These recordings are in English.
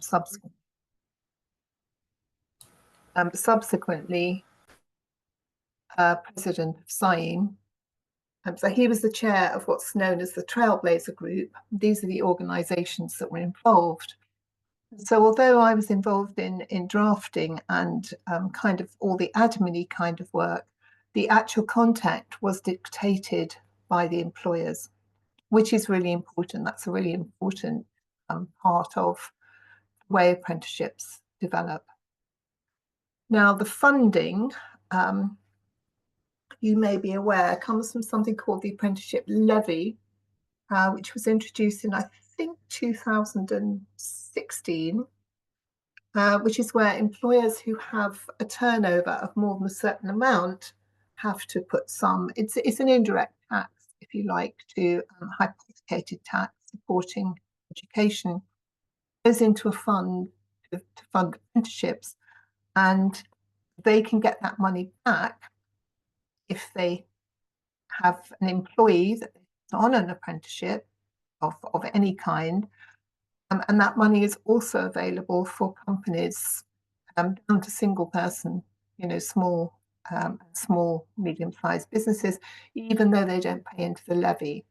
subsequently president of CIEEM. So he was the chair of what's known as the Trailblazer Group. These are the organisations that were involved. So although I was involved in drafting and kind of all the admin-y kind of work, the actual content was dictated by the employers, which is really important. That's a really important part of the way apprenticeships develop. Now, the funding, you may be aware, comes from something called the Apprenticeship Levy, which was introduced in, I think, 2016, which is where employers who have a turnover of more than a certain amount have to put some, it's an indirect tax, if you like, to hypothecated tax supporting education, goes into a fund to fund apprenticeships, and they can get that money back if they have an employee that's on an apprenticeship of any kind, and that money is also available for companies down to single person, you know, small, medium-sized businesses. Even though they don't pay into the levy,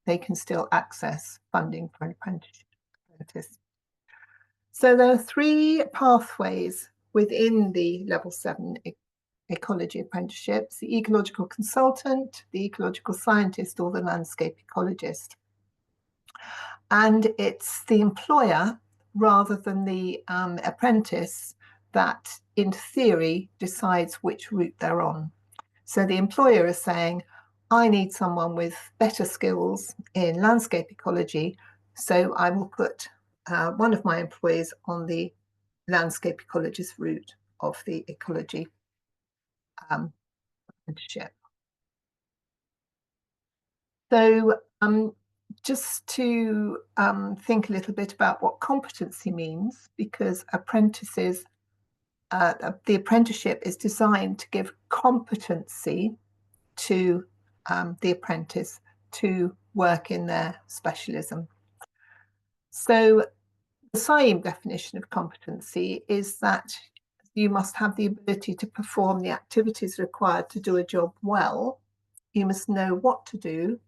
they can still access funding for an apprentice. So there are three pathways within the Level 7 ecology apprenticeships: the ecological consultant, the ecological scientist, or the landscape ecologist. And it's the employer rather than the apprentice that, in theory, decides which route they're on. So the employer is saying, I need someone with better skills in landscape ecology, so I will put one of my employees on the landscape ecologist route of the ecology apprenticeship. So just to think a little bit about what competency means, because apprentices, the apprenticeship is designed to give competency to the apprentice to work in their specialism. So the CIEEM definition of competency is that you must have the ability to perform the activities required to do a job well. You must know what to do.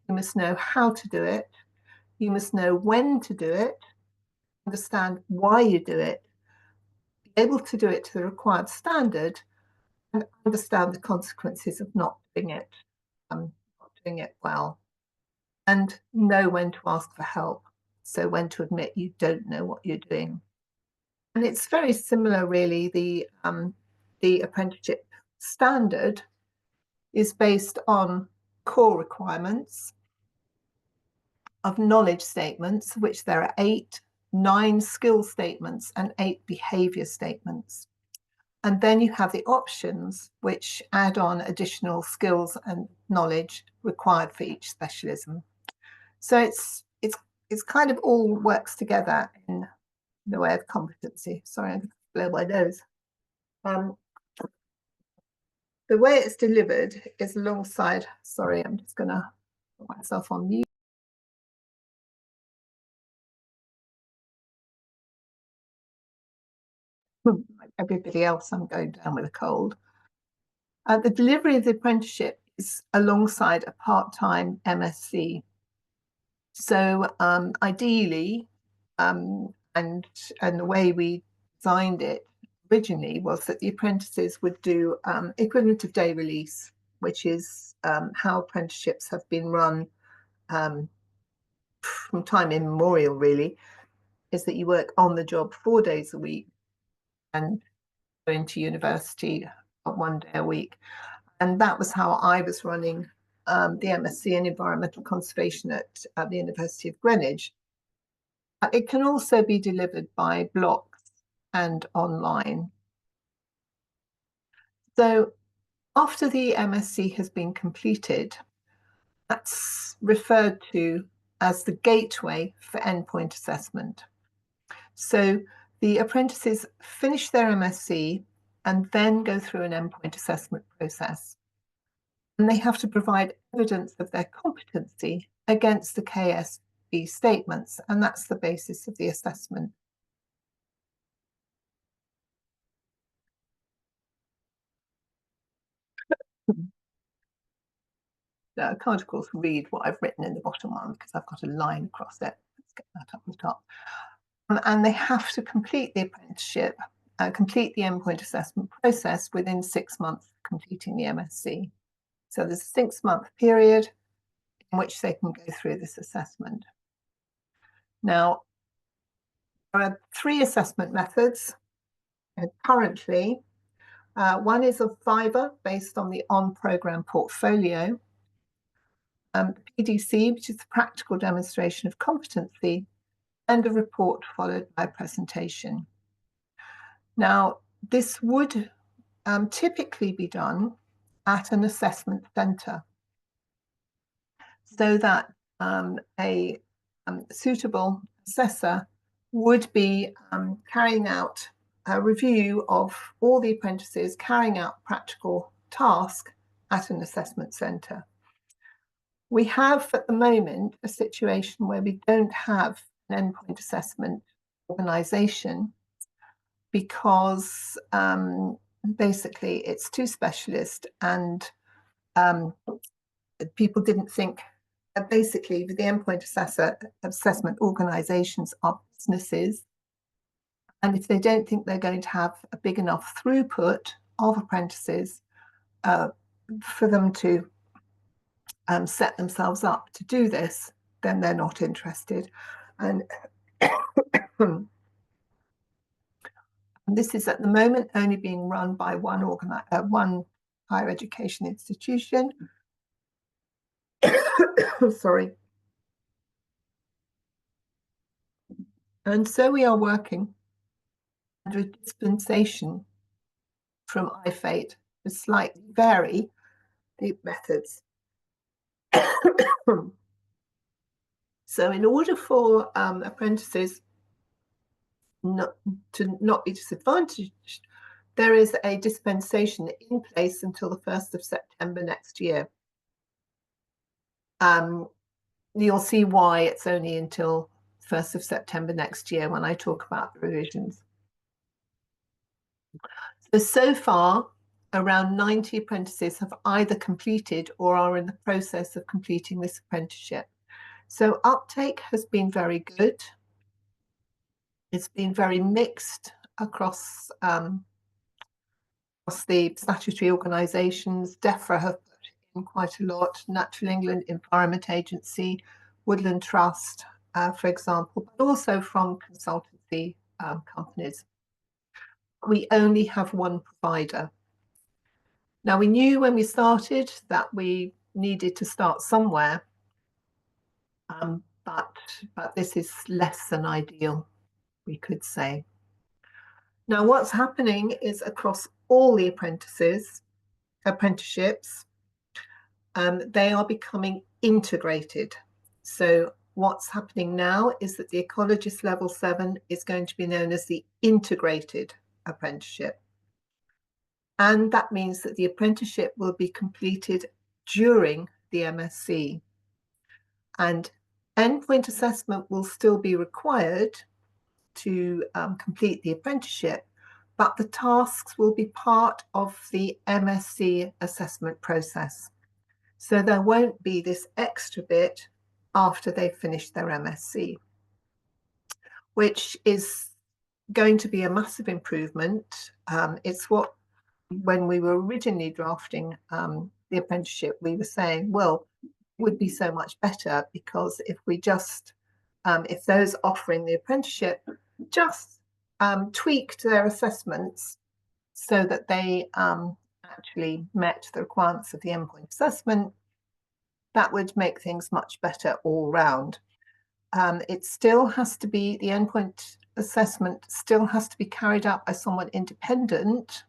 You must know how to do it. You must know when to do it, understand why you do it, be able to do it to the required standard, and understand the consequences of not doing it well, and know when to ask for help. So when to admit you don't know what you're doing. And it's very similar, really. The apprenticeship standard is based on core requirements of knowledge statements, which there are 8, 9 skill statements and 8 behaviour statements. And then you have the options, which add on additional skills and knowledge required for each specialism. So it's kind of all works together in the way of competency. Sorry, I'm going to blow my nose. The way it's delivered is alongside, sorry, I'm just going to put myself on mute. Like everybody else, I'm going down with a cold. The delivery of the apprenticeship is alongside a part-time MSc. So ideally, and the way we designed it originally was that the apprentices would do equivalent of day release, which is how apprenticeships have been run from time immemorial, really, is that you work on the job 4 days a week and go into university 1 day a week. And that was how I was running the MSc in Environmental Conservation at the University of Greenwich. It can also be delivered by blocks and online. So after the MSc has been completed, that's referred to as the gateway for endpoint assessment. So the apprentices finish their MSc and then go through an endpoint assessment process. And they have to provide evidence of their competency against the KSB statements, and that's the basis of the assessment. I can't, of course, read what I've written in the bottom one because I've got a line across it. Let's get that up the top. And they have to complete the apprenticeship, complete the endpoint assessment process within 6 months of completing the MSc. So there's a 6-month period in which they can go through this assessment. Now, there are 3 assessment methods currently. One is a Fiver based on the on-programme portfolio. The PDC, which is the practical demonstration of competency, and a report followed by a presentation. Now, this would typically be done at an assessment centre so that a suitable assessor would be carrying out a review of all the apprentices carrying out practical tasks at an assessment centre. We have at the moment a situation where we don't have an endpoint assessment organisation because basically it's too specialist, and people didn't think that basically the endpoint assessment organisations are businesses, and if they don't think they're going to have a big enough throughput of apprentices for them to set themselves up to do this, then they're not interested. And this is at the moment only being run by one higher education institution. Sorry. And so we are working under a dispensation from IFATE to slightly vary the methods. So in order for apprentices to not be disadvantaged, there is a dispensation in place until the 1st of September next year. You'll see why it's only until 1st of September next year when I talk about the revisions. So far, around 90 apprentices have either completed or are in the process of completing this apprenticeship. So uptake has been very good. It's been very mixed across the statutory organisations. DEFRA have put in quite a lot, Natural England Environment Agency, Woodland Trust, for example, but also from consultancy companies. We only have one provider. Now, we knew when we started that we needed to start somewhere, but this is less than ideal, we could say. Now, what's happening is across all the apprenticeships, they are becoming integrated. So what's happening now is that the Ecologist Level 7 is going to be known as the Integrated Apprenticeship. And that means that the apprenticeship will be completed during the MSc. And endpoint assessment will still be required to complete the apprenticeship, but the tasks will be part of the MSc assessment process. So there won't be this extra bit after they've finished their MSc, which is going to be a massive improvement. It's what, when we were originally drafting the apprenticeship, we were saying, well, it would be so much better because if we just, if those offering the apprenticeship just tweaked their assessments so that they actually met the requirements of the endpoint assessment, that would make things much better all round. It still has to be, the endpoint assessment still has to be carried out by someone independent.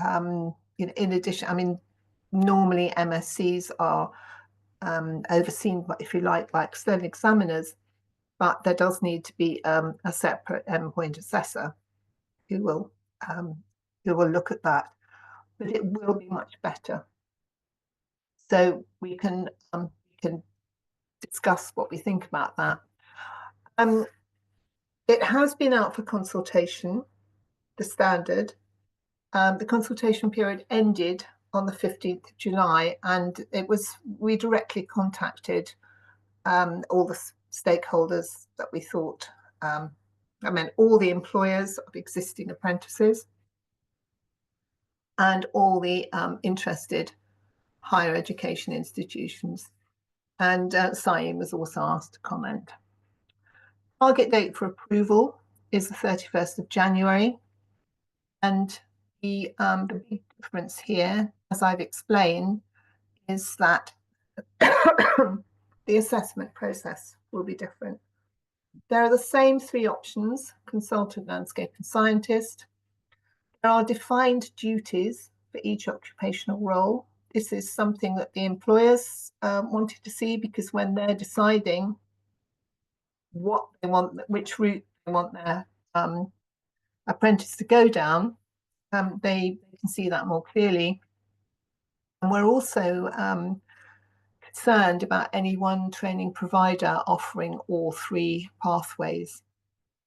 In addition, I mean, normally MSCs are overseen, if you like external examiners, but there does need to be a separate endpoint assessor who will look at that. But it will be much better. So we can discuss what we think about that. It has been out for consultation, the standard. The consultation period ended on the 15th of July, and we directly contacted all the stakeholders that we thought, I meant all the employers of existing apprentices and all the interested higher education institutions. And CIEEM was also asked to comment. Target date for approval is the 31st of January. And the big difference here, as I've explained, is that the assessment process will be different. There are the same three options: consultant, landscape, and scientist. There are defined duties for each occupational role. This is something that the employers wanted to see, because when they're deciding what they want, which route they want their apprentice to go down, they can see that more clearly. And we're also concerned about any one training provider offering all three pathways,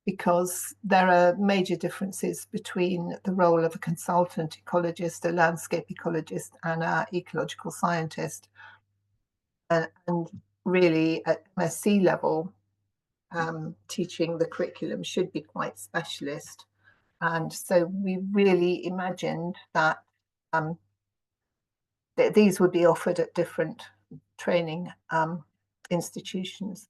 because there are major differences between the role of a consultant ecologist, a landscape ecologist, and an ecological scientist. And really at MSc level, teaching the curriculum should be quite specialist. And so we really imagined that these would be offered at different training institutions.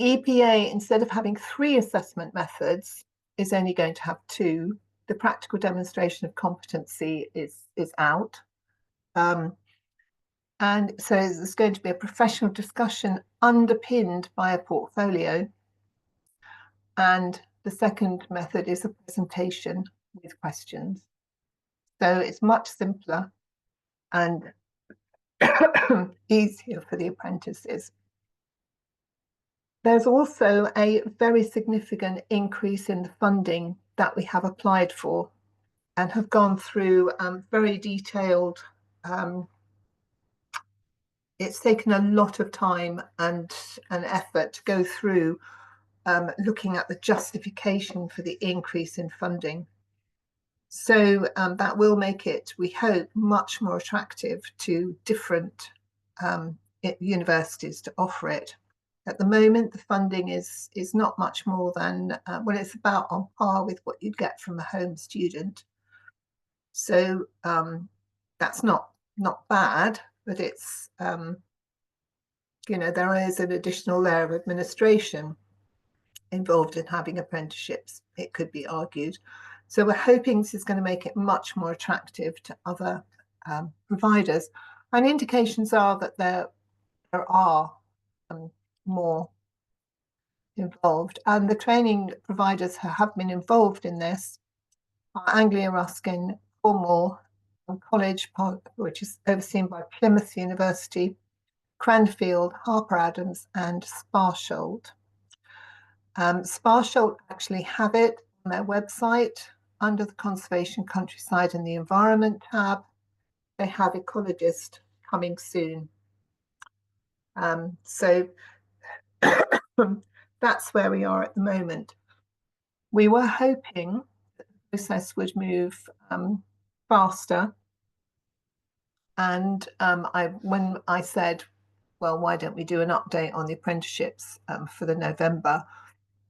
EPA, instead of having 3 assessment methods, is only going to have 2. The practical demonstration of competency is out. And so there's going to be a professional discussion underpinned by a portfolio. And the second method is a presentation with questions. So it's much simpler and easier for the apprentices. There's also a very significant increase in the funding that we have applied for and have gone through very detailed. It's taken a lot of time and effort to go through looking at the justification for the increase in funding. So that will make it, we hope, much more attractive to different universities to offer it. At the moment, the funding is not much more than, well, it's about on par with what you'd get from a home student. So that's not bad, but it's, you know, there is an additional layer of administration involved in having apprenticeships, it could be argued. So we're hoping this is going to make it much more attractive to other providers. And indications are that there are more involved. And the training providers who have been involved in this are Anglia Ruskin, Cornwall College, which is overseen by Plymouth University, Cranfield, Harper Adams, and Sparsholt. Sparsholt actually have it on their website under the Conservation, Countryside and the Environment tab. They have Ecologist coming soon. So that's where we are at the moment. We were hoping that the process would move faster. And when I said, well, why don't we do an update on the apprenticeships for the November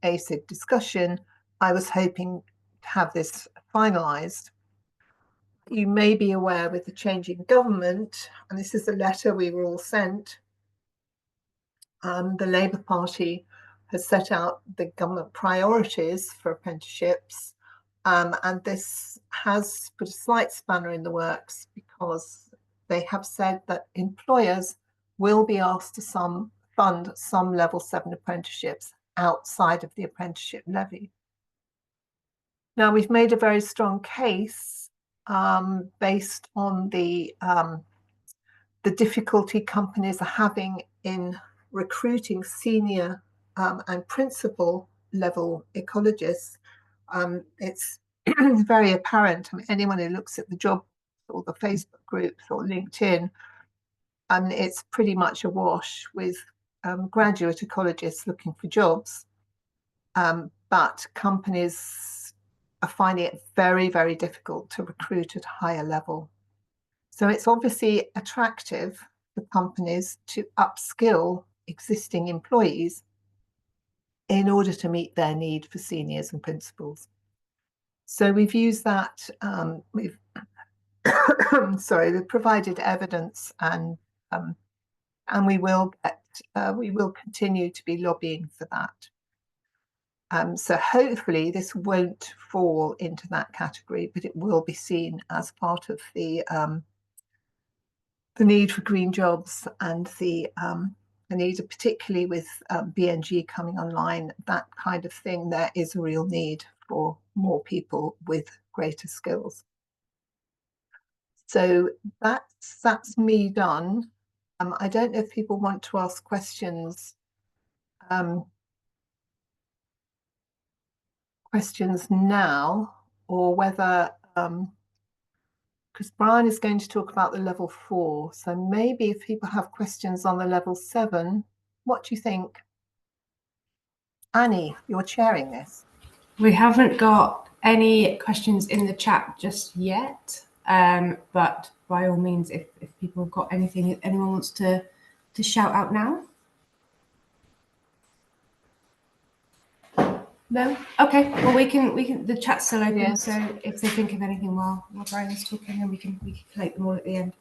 ASIG discussion, I was hoping to have this finalised. You may be aware, with the changing government, and this is the letter we were all sent, the Labour Party has set out the government priorities for apprenticeships, and this has put a slight spanner in the works, because they have said that employers will be asked to fund some level 7 apprenticeships outside of the apprenticeship levy. Now, we've made a very strong case based on the difficulty companies are having in recruiting senior and principal level ecologists. It's very apparent. I mean, anyone who looks at the job or the Facebook groups or LinkedIn, it's pretty much awash with graduate ecologists looking for jobs. But companies are finding it very, very difficult to recruit at a higher level. So it's obviously attractive for companies to upskill existing employees in order to meet their need for seniors and principals. So we've used that, we've we've provided evidence, and we will continue to be lobbying for that. So hopefully this won't fall into that category, but it will be seen as part of the need for green jobs and the need, particularly with BNG coming online, that kind of thing. There is a real need for more people with greater skills. So that's me done. I don't know if people want to ask questions. Questions now, or whether because Brian is going to talk about the level 4. So maybe if people have questions on the level 7, what do you think? Annie, you're chairing this. We haven't got any questions in the chat just yet, but by all means, if people have got anything, if anyone wants to shout out now. No? Okay. Well, we can. The chat's still open, yes. So if they think of anything while Brian is talking, then we can collate them all at the end.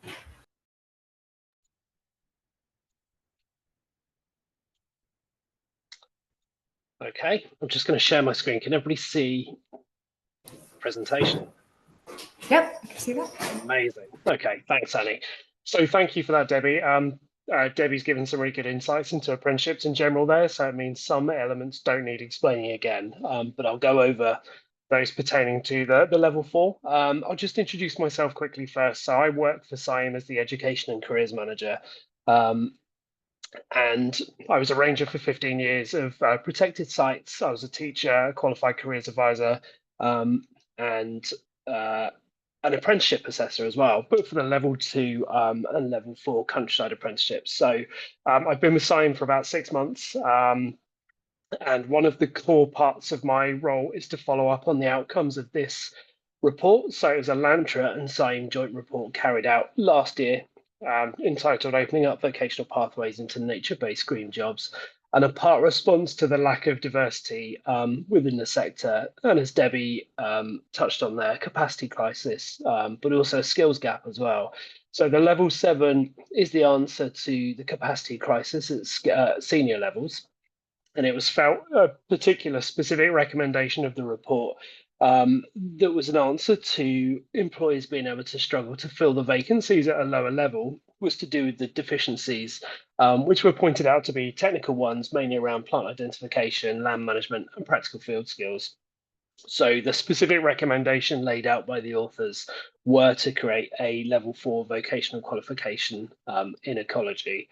Okay, I'm just going to share my screen. Can everybody see the presentation? Yep, I can see that. Amazing. Okay, thanks, Annie. So thank you for that, Debbie. Debbie's given some really good insights into apprenticeships in general there, so it means some elements don't need explaining again, but I'll go over those pertaining to the level 4. I'll just introduce myself quickly first. So I work for CIEEM as the Education and Careers Manager, and I was a ranger for 15 years of protected sites. I was a teacher, a qualified careers advisor, and an apprenticeship assessor as well, but for the level 2 and level 4 countryside apprenticeships. So I've been with CIEEM for about 6 months, and one of the core parts of my role is to follow up on the outcomes of this report. So it was a LANTRA and CIEEM joint report carried out last year, entitled Opening Up Vocational Pathways into Nature-Based Green Jobs, and a part response to the lack of diversity within the sector, and as Debbie touched on there, capacity crisis, but also a skills gap as well. So the level 7 is the answer to the capacity crisis at senior levels, and it was felt a particular specific recommendation of the report that was an answer to employers being able to struggle to fill the vacancies at a lower level was to do with the deficiencies, which were pointed out to be technical ones, mainly around plant identification, land management, and practical field skills. So the specific recommendation laid out by the authors were to create a level 4 vocational qualification in ecology.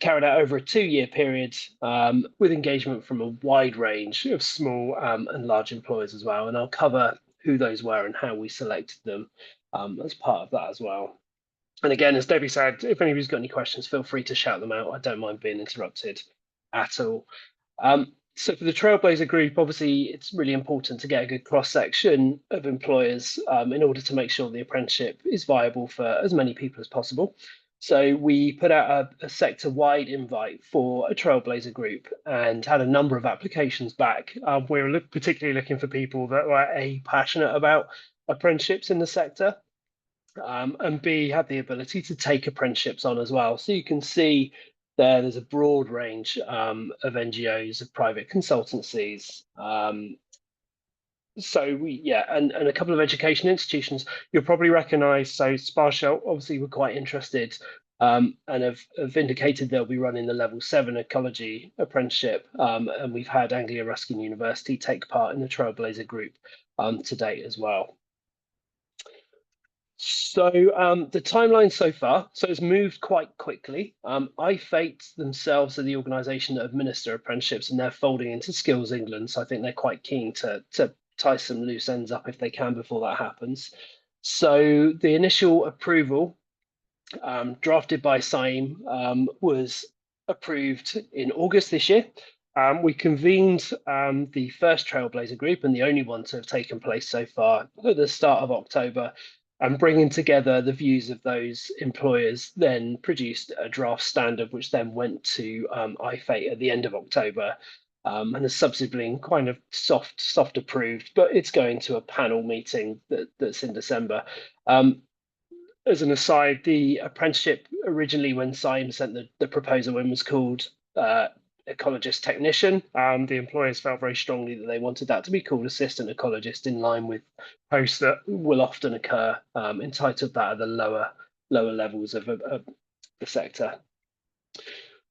Carried out over a 2-year period with engagement from a wide range of small and large employers as well. And I'll cover who those were and how we selected them as part of that as well. And again, as Debbie said, if anybody's got any questions, feel free to shout them out. I don't mind being interrupted at all. So for the Trailblazer group, obviously, it's really important to get a good cross-section of employers in order to make sure the apprenticeship is viable for as many people as possible. So we put out a sector-wide invite for a Trailblazer group and had a number of applications back. We were particularly looking for people that were A, passionate about apprenticeships in the sector, and B, had the ability to take apprenticeships on as well. So you can see there's a broad range of NGOs, of private consultancies. So and a couple of education institutions you'll probably recognise. So Sparshell obviously were quite interested and have indicated they'll be running the level 7 ecology apprenticeship. And we've had Anglia Ruskin University take part in the Trailblazer group to date as well. So the timeline so far, so it's moved quite quickly. iFate themselves are the organisation that administer apprenticeships, and they're folding into Skills England. So I think they're quite keen to tie some loose ends up if they can before that happens. So the initial approval drafted by CIEEM was approved in August this year. We convened the first Trailblazer group, and the only one to have taken place so far, at the start of October, and bringing together the views of those employers, then produced a draft standard, which then went to IFATE at the end of October, and has subsequently been kind of soft approved, but it's going to a panel meeting that's in December. As an aside, the apprenticeship originally, when CIEEM sent the proposal in, was called Ecologist Technician. The employers felt very strongly that they wanted that to be called Assistant Ecologist, in line with posts that will often occur, entitled that at the lower levels of the sector.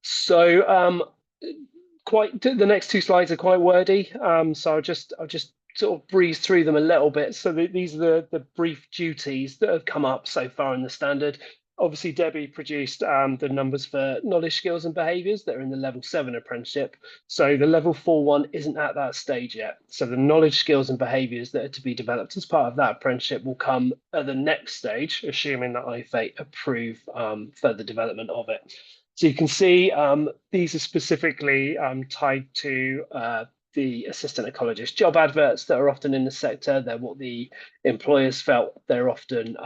So the next two slides are quite wordy, so I'll just sort of breeze through them a little bit. So these are the brief duties that have come up so far in the standard. Obviously, Debbie produced the numbers for knowledge, skills and behaviours that are in the level 7 apprenticeship. So the level 4 one isn't at that stage yet. So the knowledge, skills and behaviours that are to be developed as part of that apprenticeship will come at the next stage, assuming that IFATE approve further development of it. So you can see these are specifically tied to the assistant ecologist job adverts that are often in the sector. They're what the employers felt they're often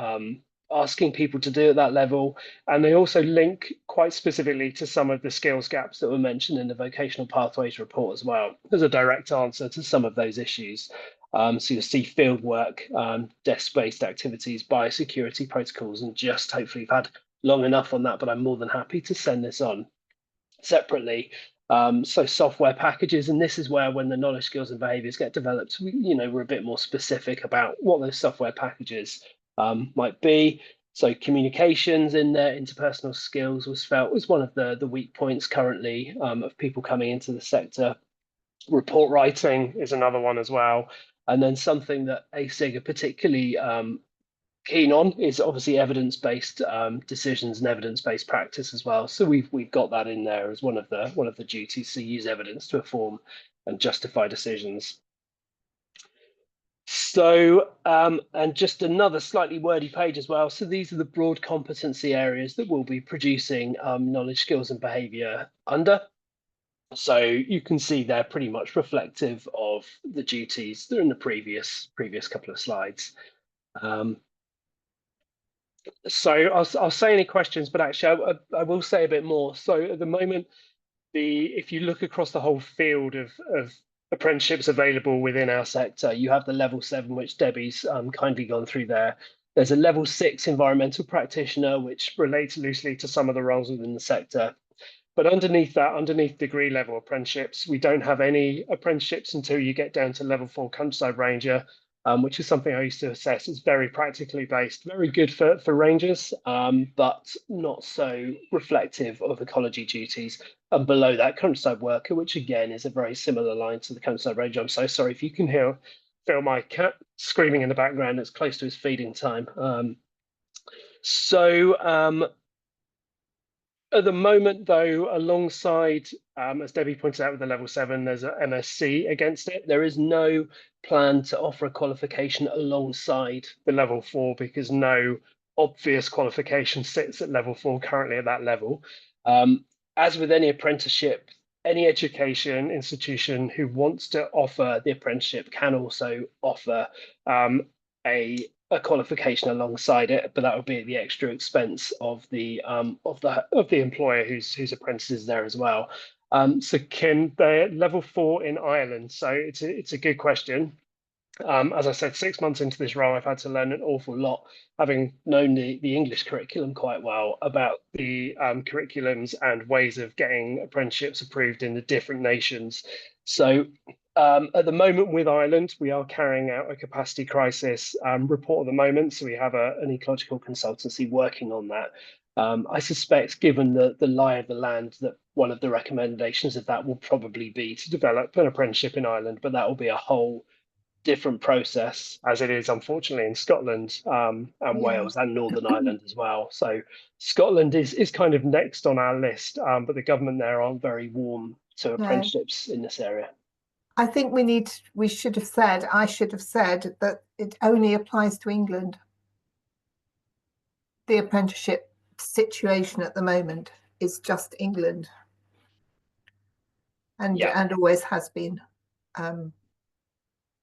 asking people to do at that level. And they also link quite specifically to some of the skills gaps that were mentioned in the vocational pathways report as well. There's a direct answer to some of those issues. So you'll see field work, desk-based activities, biosecurity protocols, and just hopefully you've had long enough on that, but I'm more than happy to send this on separately. So software packages, and this is where, when the knowledge, skills and behaviours get developed, we're a bit more specific about what those software packages might be. So communications in there, interpersonal skills was felt was one of the weak points currently of people coming into the sector. Report writing is another one as well. And then something that ASIG are particularly keen on is obviously evidence-based decisions and evidence-based practice as well. So we've got that in there as one of the duties, to use evidence to inform and justify decisions. So and just another slightly wordy page as well. So these are the broad competency areas that we'll be producing knowledge, skills and behaviour under. So you can see they're pretty much reflective of the duties that are in the previous couple of slides. So I'll say any questions, but actually I will say a bit more. So at the moment, if you look across the whole field of apprenticeships available within our sector, you have the level 7, which Debbie's kindly gone through there. There's a level 6 environmental practitioner, which relates loosely to some of the roles within the sector. But underneath that, underneath degree level apprenticeships, we don't have any apprenticeships until you get down to level 4 countryside ranger, which is something I used to assess. It's very practically based, very good for rangers, but not so reflective of ecology duties. And below that, countryside worker, which again is a very similar line to the countryside ranger. I'm so sorry if you can feel my cat screaming in the background. It's close to his feeding time. At the moment, though, alongside, as Debbie pointed out with the level 7, there's an MSc against it. There is no plan to offer a qualification alongside the level 4, because no obvious qualification sits at level 4 currently at that level. As with any apprenticeship, any education institution who wants to offer the apprenticeship can also offer a qualification alongside it, but that would be at the extra expense of the employer whose apprentice is there as well. So can the level 4 in Ireland? So it's a good question. As I said, 6 months into this role, I've had to learn an awful lot, having known the English curriculum quite well, about the curriculums and ways of getting apprenticeships approved in the different nations. So at the moment with Ireland, we are carrying out a capacity crisis report at the moment. So we have an ecological consultancy working on that. I suspect, given the lie of the land, that one of the recommendations of that will probably be to develop an apprenticeship in Ireland, but that will be a whole different process, as it is unfortunately in Scotland and Wales and Northern Ireland as well. So Scotland is kind of next on our list, but the government there aren't very warm to apprenticeships in this area. I think I should have said that it only applies to England. The apprenticeship situation at the moment is just England. and always has been.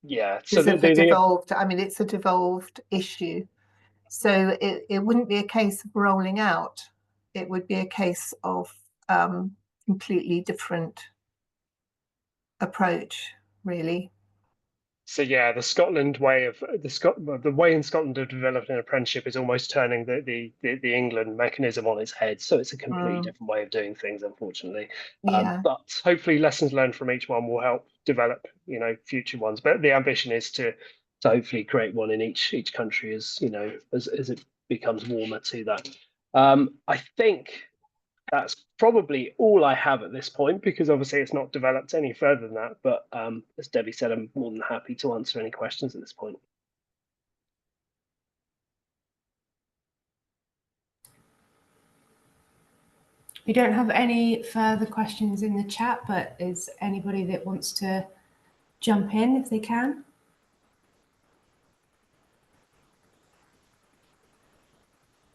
Yeah, so devolved. I mean, it's a devolved issue. So it wouldn't be a case of rolling out. It would be a case of completely different approach, really. So yeah, the Scotland way of the way in Scotland of developing an apprenticeship is almost turning the England mechanism on its head. So it's a completely different way of doing things, unfortunately. But hopefully, lessons learned from each one will help develop, future ones. But the ambition is to hopefully create one in each country as as it becomes warmer to that. I think that's probably all I have at this point, because obviously it's not developed any further than that. But as Debbie said, I'm more than happy to answer any questions at this point. We don't have any further questions in the chat, but is anybody that wants to jump in if they can?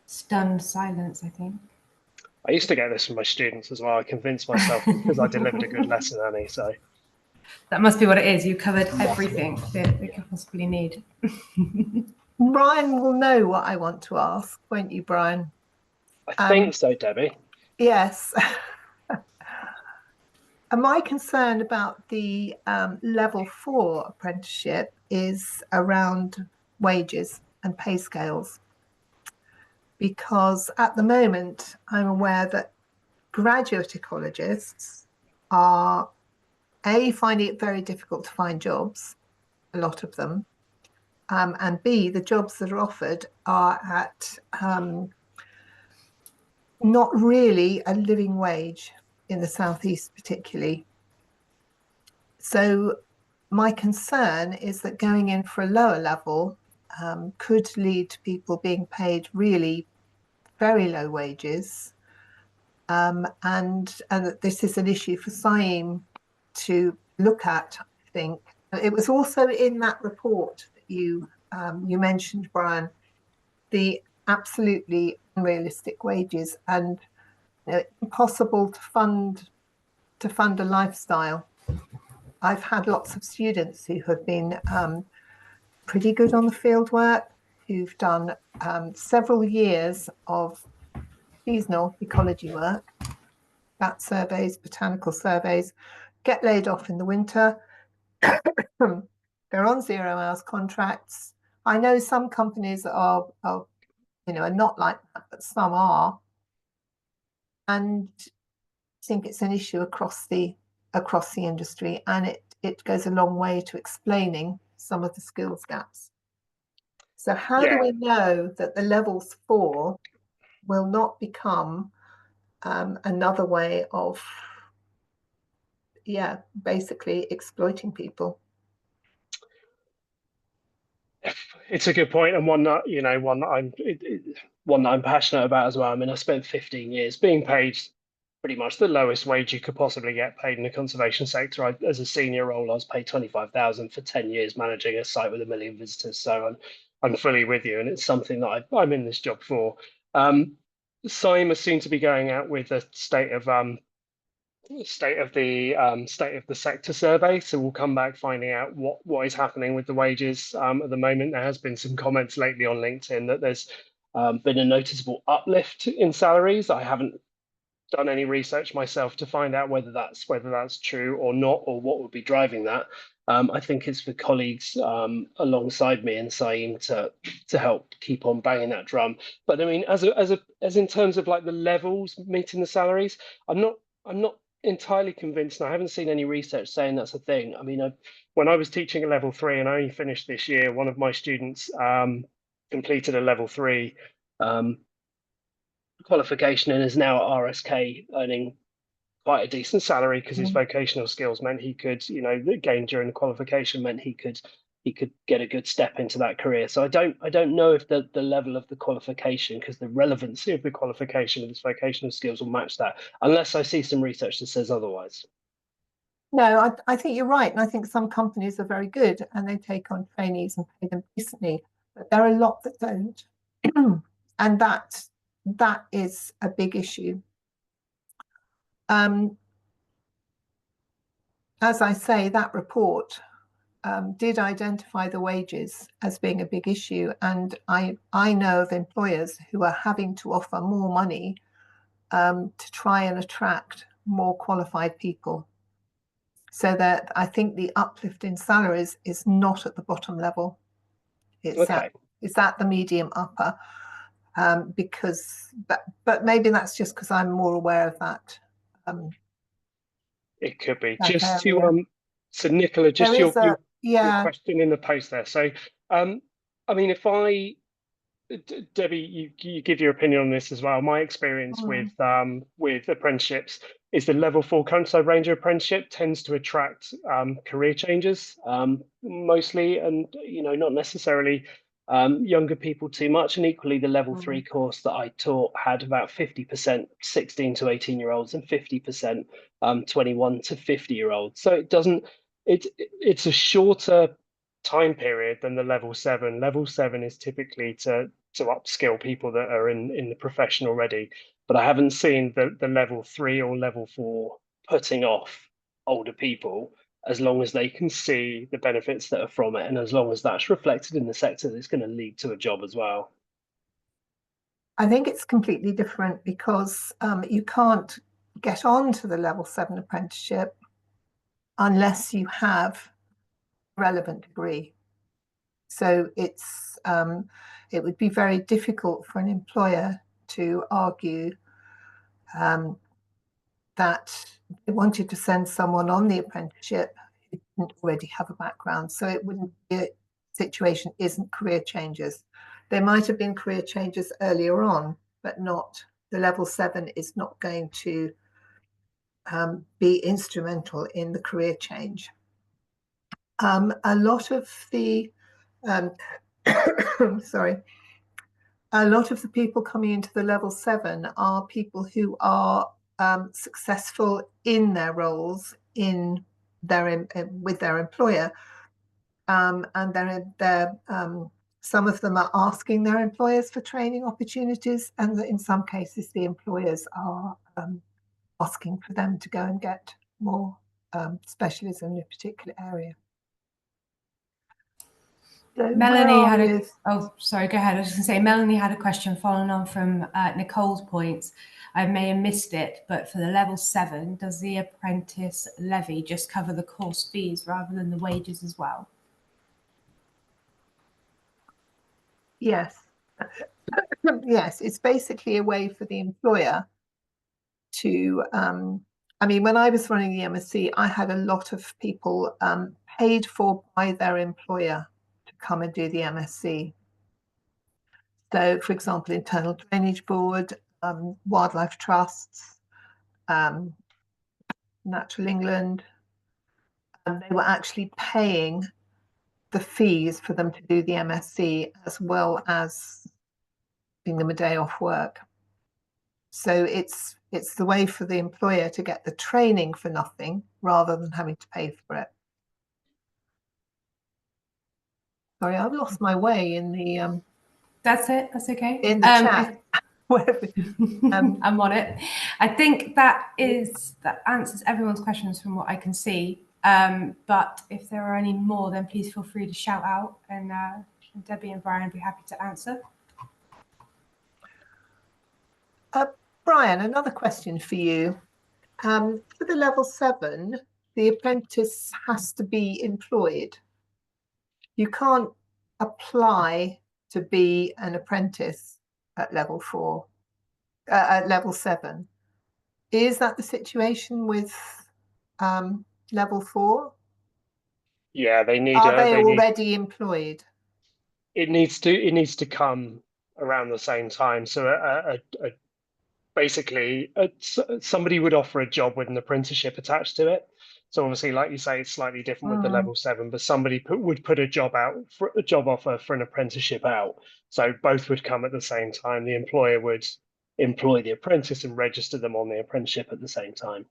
Stunned silence, I think. I used to get this from my students as well. I convinced myself because I delivered a good lesson, Annie. So that must be what it is. You covered everything that we could possibly need. Brian will know what I want to ask, won't you, Brian? I think so, Debbie. Yes. And my concern about the level 4 apprenticeship is around wages and pay scales. Because at the moment, I'm aware that graduate ecologists are finding it very difficult to find jobs, a lot of them, and B, the jobs that are offered are at not really a living wage in the Southeast particularly. So my concern is that going in for a lower level could lead to people being paid really very low wages, and that this is an issue for CIEEM to look at. I think it was also in that report that you mentioned, Brian, the absolutely unrealistic wages and impossible to fund a lifestyle. I've had lots of students who have been pretty good on the field work, who've done several years of seasonal ecology work, bat surveys, botanical surveys, get laid off in the winter. They're on 0 hours contracts. I know some companies are not like that, but some are. And I think it's an issue across the industry, and it goes a long way to explaining some of the skills gaps. So how do we know that the levels 4 will not become another way of basically exploiting people? It's a good point, and one that I'm passionate about as well. I mean, I spent 15 years being paid pretty much the lowest wage you could possibly get paid in the conservation sector. As a senior role, I was paid 25,000 for 10 years managing a site with 1 million visitors. So I'm fully with you, and it's something that I'm in this job for. CIEEM is soon to be going out with a state of the sector survey, so we'll come back finding out what is happening with the wages. At the moment, there has been some comments lately on LinkedIn that there's been a noticeable uplift in salaries. I haven't done any research myself to find out whether that's true or not, or what would be driving that. I think it's for colleagues alongside me in CIEEM to help keep on banging that drum. But I mean, as in terms of like the levels meeting the salaries, I'm not entirely convinced, and I haven't seen any research saying that's a thing. I mean, when I was teaching a level 3, and I only finished this year, one of my students completed a level 3 qualification and is now at RSK earning quite a decent salary, because his vocational skills meant he could, gain during the qualification meant he could get a good step into that career. So I don't know if the level of the qualification, because the relevancy of the qualification with his vocational skills will match that, unless I see some research that says otherwise. No, I think you're right. And I think some companies are very good and they take on trainees and pay them decently, but there are a lot that don't. And that is a big issue. as I say, that report did identify the wages as being a big issue, and I know of employers who are having to offer more money to try and attract more qualified people. So that I think the uplift in salaries is not at the bottom level. It's at the medium upper, because but maybe that's just because I'm more aware of that. It could be. Just to so Nicola, just your question in the post there. So I mean, if Debbie, you give your opinion on this as well. My experience with apprenticeships is the level 4 countryside ranger apprenticeship tends to attract career changers mostly, and not necessarily younger people too much. And equally, the level 3 course that I taught had about 50% 16 to 18-year-olds and 50% 21 to 50-year-olds. So it's a shorter time period than the level 7. Level 7 is typically to upskill people that are in the profession already, but I haven't seen the level 3 or level 4 putting off older people as long as they can see the benefits that are from it, and as long as that's reflected in the sector that's going to lead to a job as well. I think it's completely different because you can't get on to the level 7 apprenticeship unless you have a relevant degree. So it would be very difficult for an employer to argue that they wanted to send someone on the apprenticeship who didn't already have a background. So it wouldn't be a situation, isn't career changes. There might have been career changes earlier on, but not the level 7 is not going to be instrumental in the career change. A lot of the sorry, a lot of the people coming into the level 7 are people who are successful in their roles with their employer, and some of them are asking their employers for training opportunities, and in some cases the employers are asking for them to go and get more specialism in a particular area. So Melanie had sorry, go ahead. I was just going to say, Melanie had a question following on from Nicole's points. I may have missed it, but for the level 7, does the apprentice levy just cover the course fees rather than the wages as well? Yes. Yes, it's basically a way for the employer to, I mean, when I was running the MSc, I had a lot of people paid for by their employer to come and do the MSc. So, for example, Internal Drainage Board, wildlife trusts, Natural England, and they were actually paying the fees for them to do the MSc as well as giving them a day off work. So it's the way for the employer to get the training for nothing rather than having to pay for it. Sorry, I've lost my way in the that's it, that's okay. In the chat. I'm on it. I think that answers everyone's questions from what I can see. But if there are any more, then please feel free to shout out, and Debbie and Brian will be happy to answer. Brian, another question for you. For the level 7, the apprentice has to be employed. You can't apply to be an apprentice at level 4, at level 7. Is that the situation with level 4? Yeah, they need. Are they already employed? It needs to come around the same time. So basically, somebody would offer a job with an apprenticeship attached to it. So obviously, like you say, it's slightly different with the level 7, but somebody would put a job offer for an apprenticeship out. So both would come at the same time. The employer would employ the apprentice and register them on the apprenticeship at the same time.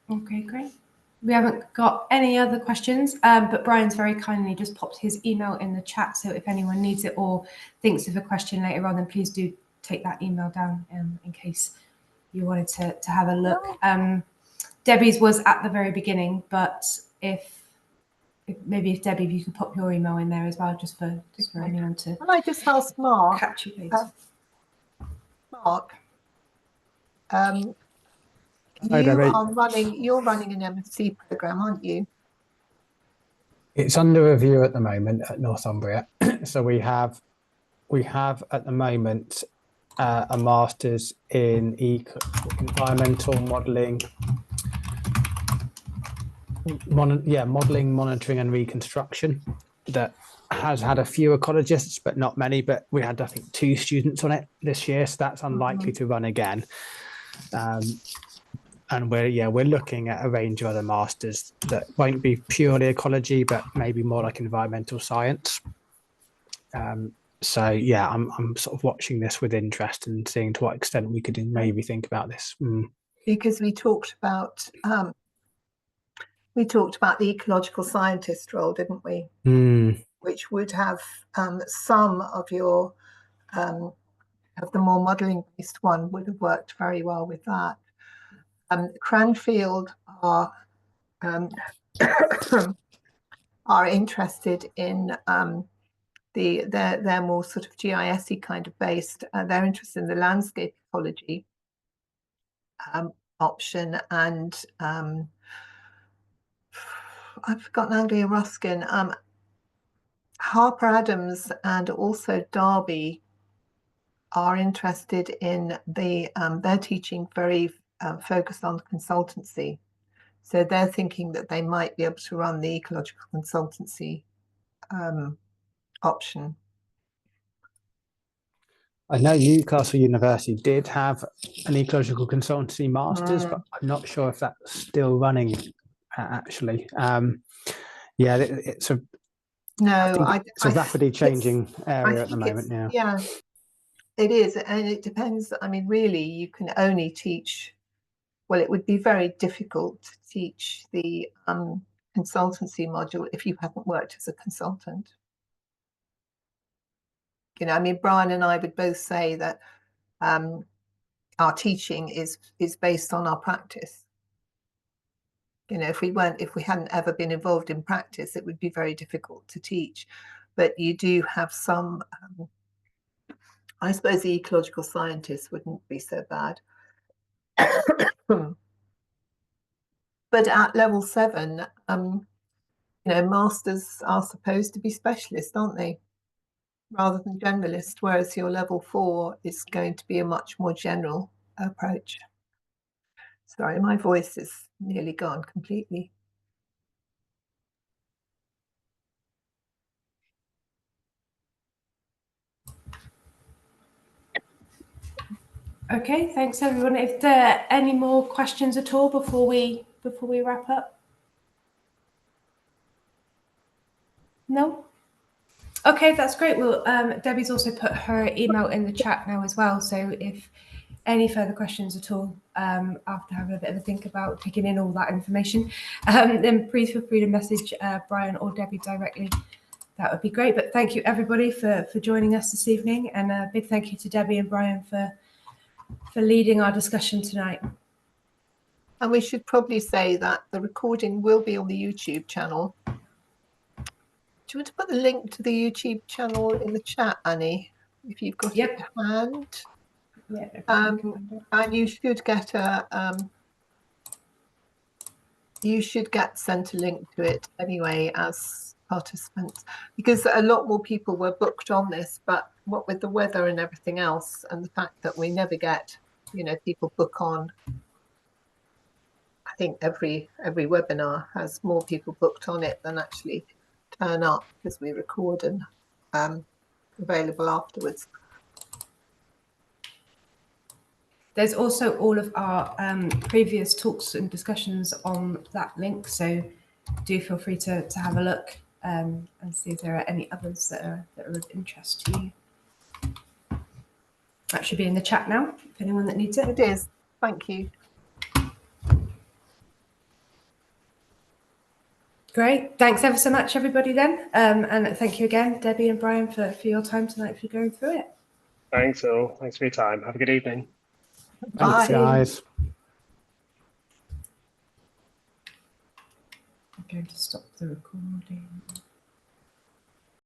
Okay, great. We haven't got any other questions, but Brian's very kindly just popped his email in the chat. So if anyone needs it or thinks of a question later on, then please do take that email down in case you wanted to have a look. Debbie's was at the very beginning, but if maybe Debbie, if you can pop your email in there as well, just for anyone to. Can I just ask Mark? Catch you later. Mark, Hi, you're running an MSc program, aren't you? It's under review at the moment at Northumbria. So we have at the moment a master's in environmental modelling, modelling, monitoring and reconstruction that has had a few ecologists, but not many. But we had, I think, 2 students on it this year, so that's unlikely to run again. And we're looking at a range of other masters that won't be purely ecology, but maybe more like environmental science. So yeah, I'm sort of watching this with interest and seeing to what extent we could maybe think about this. Because we talked about the ecological scientist role, didn't we? Which would have some of your of the more modelling based one would have worked very well with that. Cranfield are interested in they're more sort of GIS-y kind of based. They're interested in the landscape ecology option, and I've forgotten Anglia Ruskin. Harper Adams and also Derby are interested in they're teaching very focused on consultancy. So they're thinking that they might be able to run the ecological consultancy option. I know Newcastle University did have an ecological consultancy masters, but I'm not sure if that's still running actually. It's a rapidly changing area at the moment. Yeah, it is, and it depends. I mean, really, you can only teach. Well, it would be very difficult to teach the consultancy module if you haven't worked as a consultant. You know, I mean, Brian and I would both say that our teaching is based on our practice. You know, if we hadn't ever been involved in practice, it would be very difficult to teach. But you do have some. I suppose the ecological scientists wouldn't be so bad. But at level 7, you know, masters are supposed to be specialists, aren't they? Rather than generalist, whereas your level 4 is going to be a much more general approach. Sorry, my voice is nearly gone completely. Okay, thanks everyone. If there are any more questions at all before we wrap up? No? Okay, that's great. Well, Debbie's also put her email in the chat now as well. So if any further questions at all, after having a bit of a think about taking in all that information, then please feel free to message Brian or Debbie directly. That would be great. But thank you everybody for joining us this evening, and a big thank you to Debbie and Brian for leading our discussion tonight. And we should probably say that the recording will be on the YouTube channel. Do you want to put the link to the YouTube channel in the chat, Annie, if you've got it to hand? Yeah. And you should get sent a link to it anyway as participants, because a lot more people were booked on this, but what with the weather and everything else, and the fact that we never get, you know, people book on. I think every webinar has more people booked on it than actually turn up, because we record and available afterwards. There's also all of our previous talks and discussions on that link, so do feel free to have a look and see if there are any others that are of interest to you. That should be in the chat now, if anyone that needs it. It is. Thank you. Great. Thanks ever so much, everybody, then. And thank you again, Debbie and Brian, for your time tonight for going through it. Thanks all. Thanks for your time. Have a good evening. Thanks, Bye. guys. I'm going to stop the recording.